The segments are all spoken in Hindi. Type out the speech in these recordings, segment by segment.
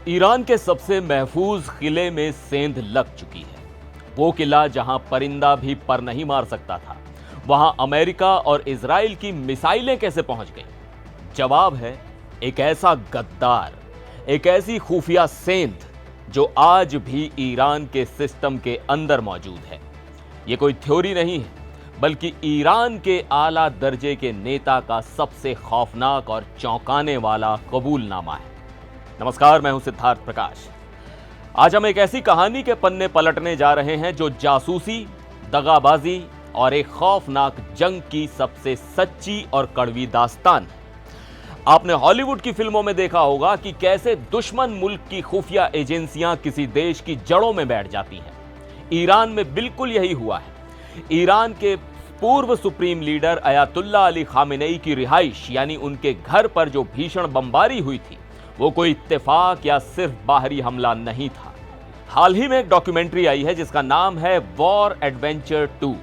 ईरान के सबसे महफूज किले में सेंध लग चुकी है। वो किला जहां परिंदा भी पर नहीं मार सकता था, वहां अमेरिका और इजराइल की मिसाइलें कैसे पहुंच गई? जवाब है एक ऐसा गद्दार, एक ऐसी खुफिया सेंध जो आज भी ईरान के सिस्टम के अंदर मौजूद है। ये कोई थ्योरी नहीं है, बल्कि ईरान के आला दर्जे के नेता का सबसे खौफनाक और चौंकाने वाला कबूलनामा है। नमस्कार, मैं हूं सिद्धार्थ प्रकाश। आज हम एक ऐसी कहानी के पन्ने पलटने जा रहे हैं जो जासूसी, दगाबाजी और एक खौफनाक जंग की सबसे सच्ची और कड़वी दास्तान है। आपने हॉलीवुड की फिल्मों में देखा होगा कि कैसे दुश्मन मुल्क की खुफिया एजेंसियां किसी देश की जड़ों में बैठ जाती हैं। ईरान में बिल्कुल यही हुआ है। ईरान के पूर्व supreme leader Ayatollah Ali Khamenei की रिहाइश यानी उनके घर पर जो भीषण बमबारी हुई थी, वो कोई इत्तेफाक या सिर्फ बाहरी हमला नहीं था। हाल ही में एक डॉक्यूमेंट्री आई है जिसका नाम है वॉर एडवेंचर 2।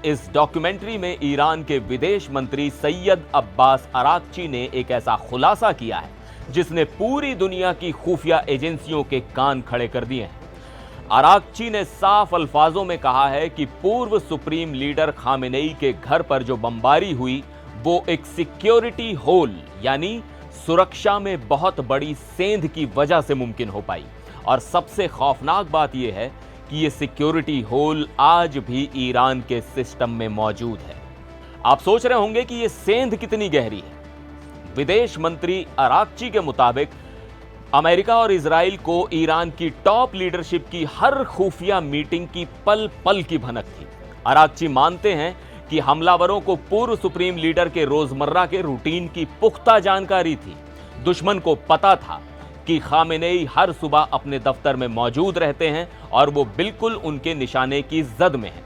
इस डॉक्यूमेंट्री में ईरान के विदेश मंत्री सैयद अब्बास अराक्ची ने एक ऐसा खुलासा किया है जिसने पूरी दुनिया की खुफिया एजेंसियों के कान खड़े कर दिए हैं। अराक्ची ने साफ अल्फाजों में कहा है कि पूर्व सुप्रीम लीडर खामेनेई के घर पर जो बमबारी हुई वो एक सिक्योरिटी होल यानी सुरक्षा में बहुत बड़ी सेंध की वजह से मुमकिन हो पाई। और सबसे खौफनाक बात यह है कि यह सिक्योरिटी होल आज भी ईरान के सिस्टम में मौजूद है। आप सोच रहे होंगे कि यह सेंध कितनी गहरी है। विदेश मंत्री अराक्ची के मुताबिक अमेरिका और इजराइल को ईरान की टॉप लीडरशिप की हर खुफिया मीटिंग की पल पल की भनक थी। अराक्ची मानते हैं कि हमलावरों को पूर्व सुप्रीम लीडर के रोजमर्रा के रूटीन की पुख्ता जानकारी थी। दुश्मन को पता था कि खामेनेई हर सुबह अपने दफ्तर में मौजूद रहते हैं और वो बिल्कुल उनके निशाने की जद में है।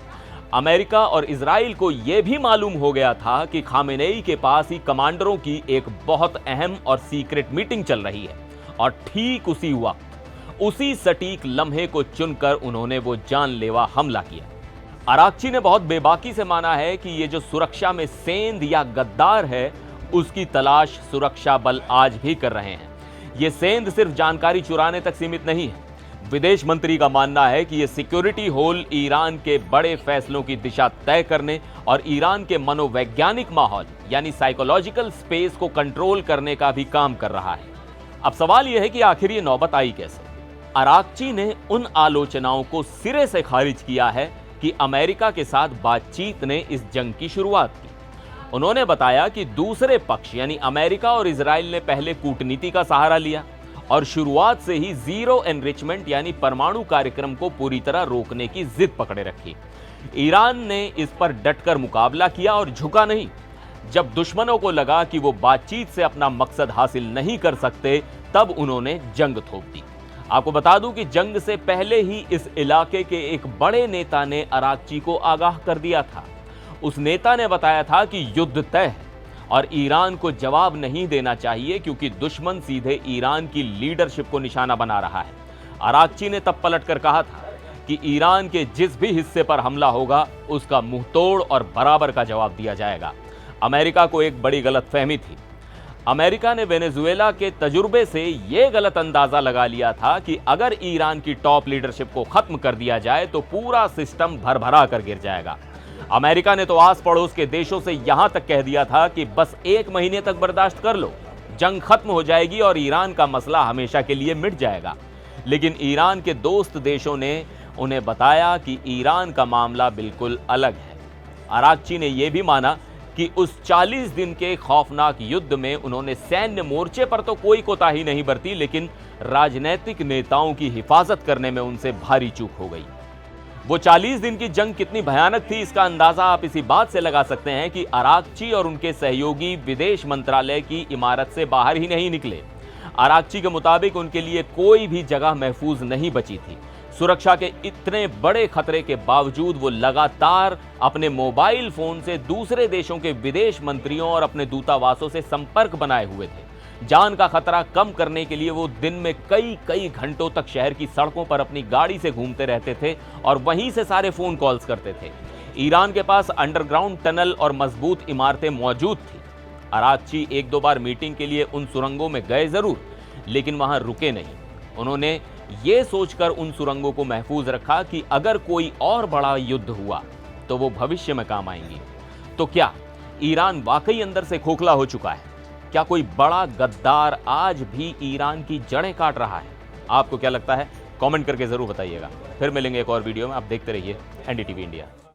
अमेरिका और इजराइल को यह भी मालूम हो गया था कि खामेनेई के पास ही कमांडरों की एक बहुत अहम और सीक्रेट मीटिंग चल रही है। और ठीक उसी वक्त, उसी सटीक लम्हे को चुनकर उन्होंने वो जानलेवा हमला किया। अराक्ची ने बहुत बेबाकी से माना है कि ये जो सुरक्षा में सेंध या गद्दार है, उसकी तलाश सुरक्षा बल आज भी कर रहे हैं। ये सेंध सिर्फ जानकारी चुराने तक सीमित नहीं है। विदेश मंत्री का मानना है कि ये सिक्योरिटी होल ईरान के बड़े फैसलों की दिशा तय करने और ईरान के मनोवैज्ञानिक माहौल यानी साइकोलॉजिकल स्पेस को कंट्रोल करने का भी काम कर रहा है। अब सवाल यह है कि आखिर ये नौबत आई कैसे? अराक्ची ने उन आलोचनाओं को सिरे से खारिज किया है कि अमेरिका के साथ बातचीत ने इस जंग की शुरुआत की। उन्होंने बताया कि दूसरे पक्ष यानी अमेरिका और इजराइल ने पहले कूटनीति का सहारा लिया और शुरुआत से ही जीरो एनरिचमेंट यानी परमाणु कार्यक्रम को पूरी तरह रोकने की जिद पकड़े रखी। ईरान ने इस पर डटकर मुकाबला किया और झुका नहीं। जब दुश्मनों को लगा कि वो बातचीत से अपना मकसद हासिल नहीं कर सकते, तब उन्होंने जंग थोप दी। आपको बता दूं कि जंग से पहले ही इस इलाके के एक बड़े नेता ने अराक्ची को आगाह कर दिया था। उस नेता ने बताया था कि युद्ध तय है और ईरान को जवाब नहीं देना चाहिए क्योंकि दुश्मन सीधे ईरान की लीडरशिप को निशाना बना रहा है। अराक्ची ने तब पलटकर कहा था कि ईरान के जिस भी हिस्से पर हमला होगा उसका मुंहतोड़ और बराबर का जवाब दिया जाएगा। अमेरिका को एक बड़ी गलतफहमी थी। अमेरिका ने वेनेजुएला के तजुर्बे से यह गलत अंदाजा लगा लिया था कि अगर ईरान की टॉप लीडरशिप को खत्म कर दिया जाए तो पूरा सिस्टम भरभरा कर गिर जाएगा। अमेरिका ने तो आस पड़ोस के देशों से यहां तक कह दिया था कि बस 1 महीने तक बर्दाश्त कर लो, जंग खत्म हो जाएगी और ईरान का मसला हमेशा के लिए मिट जाएगा। लेकिन ईरान के दोस्त देशों ने उन्हें बताया कि ईरान का मामला बिल्कुल अलग है। अराक्ची ने यह भी माना कि उस 40 दिन के खौफनाक युद्ध में उन्होंने सैन्य मोर्चे पर तो कोई कोताही नहीं बरती, लेकिन राजनीतिक नेताओं की हिफाजत करने में उनसे भारी चूक हो गई। वो 40 दिन की जंग कितनी भयानक थी, इसका अंदाजा आप इसी बात से लगा सकते हैं कि अराक्ची और उनके सहयोगी विदेश मंत्रालय की इमारत से बाहर ही नहीं निकले। अराक्ची के मुताबिक उनके लिए कोई भी जगह महफूज नहीं बची थी। सुरक्षा के इतने बड़े खतरे के बावजूद वो लगातार अपने मोबाइल फोन से दूसरे देशों के विदेश मंत्रियों और अपने दूतावासों से संपर्क बनाए हुए थे। जान का खतरा कम करने के लिए वो दिन में कई घंटों तक शहर की सड़कों पर अपनी गाड़ी से घूमते रहते थे और वहीं से सारे फोन कॉल्स करते थे। ईरान के पास अंडरग्राउंड टनल और मजबूत इमारतें मौजूद थी। अराक्ची 1-2 बार मीटिंग के लिए उन सुरंगों में गए जरूर, लेकिन वहां रुके नहीं। उन्होंने ये सोचकर उन सुरंगों को महफूज रखा कि अगर कोई और बड़ा युद्ध हुआ तो वो भविष्य में काम आएंगी। तो क्या ईरान वाकई अंदर से खोखला हो चुका है? क्या कोई बड़ा गद्दार आज भी ईरान की जड़ें काट रहा है? आपको क्या लगता है? कमेंट करके जरूर बताइएगा। फिर मिलेंगे एक और वीडियो में। आप देखते रहिए एनडीटीवी इंडिया।